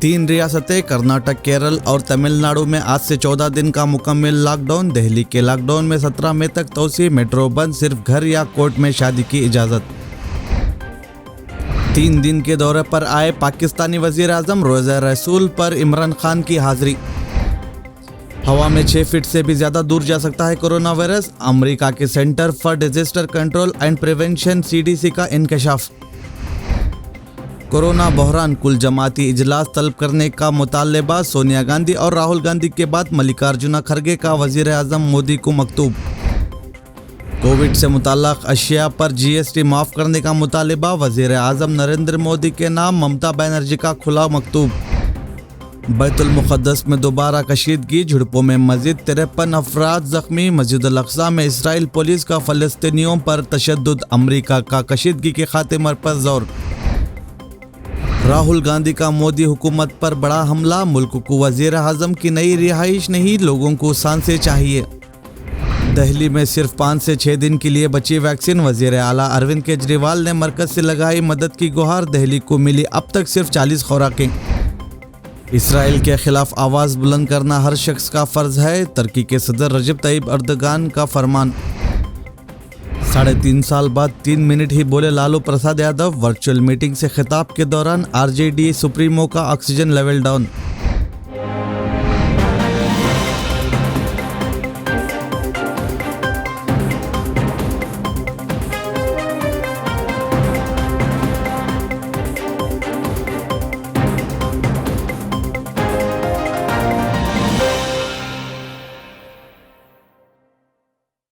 3 रियासतें कर्नाटक, केरल और तमिलनाडु में आज से 14 दिन का मुकम्मल लॉकडाउन। दिल्ली के लॉकडाउन में 17 मई तक तोसी, मेट्रो बंद, सिर्फ घर या कोर्ट में शादी की इजाज़त। 3 दिन के दौरे पर आए पाकिस्तानी वजीर आजम, रोज़ा रसूल पर इमरान खान की हाजिरी। हवा में 6 फीट से भी ज़्यादा दूर जा सकता है कोरोना वायरस, अमेरिका के centre for disaster control and prevention CDC का इंकशाफ। कोरोना बहरान, कुल जमाती इजलास तलब करने का मुतालबा, सोनिया गांधी और राहुल गांधी के बाद मल्लिकार्जुन खड़गे का वजीर आजम मोदी को मकतूब। कोविड से मुताल्लक़ अशिया पर GST माफ़ करने का मुतालबा, वजीर आजम नरेंद्र मोदी के नाम ममता बनर्जी का खुला मकतूब। बैतुल मुक़द्दस में दोबारा कशीदगी, झड़पों में मज़ीद 53 अफराद ज़ख्मी। मस्जिद अल अक़सा में इसराइल पुलिस का फ़लस्तीनियों पर तशद्दुद, अमरीका का कशीदगी के खात्मे पर जोर। राहुल गांधी का मोदी हुकूमत पर बड़ा हमला, मुल्क को वजीर आज़म की नई रिहाइश नहीं, लोगों को सांसें चाहिए। दिल्ली में सिर्फ 5 से 6 दिन के लिए बची वैक्सीन, वजीर आला अरविंद केजरीवाल ने मरकज से लगाई मदद की गुहार, दिल्ली को मिली अब तक सिर्फ 40 खुराकें। इसराइल के खिलाफ आवाज़ बुलंद करना हर शख्स का फ़र्ज है, तुर्की के सदर रजब तैयब अर्दगान का फरमान। 3.5 साल बाद 3 मिनट ही बोले लालू प्रसाद यादव, वर्चुअल मीटिंग से खिताब के दौरान RJD सुप्रीमो का ऑक्सीजन लेवल डाउन।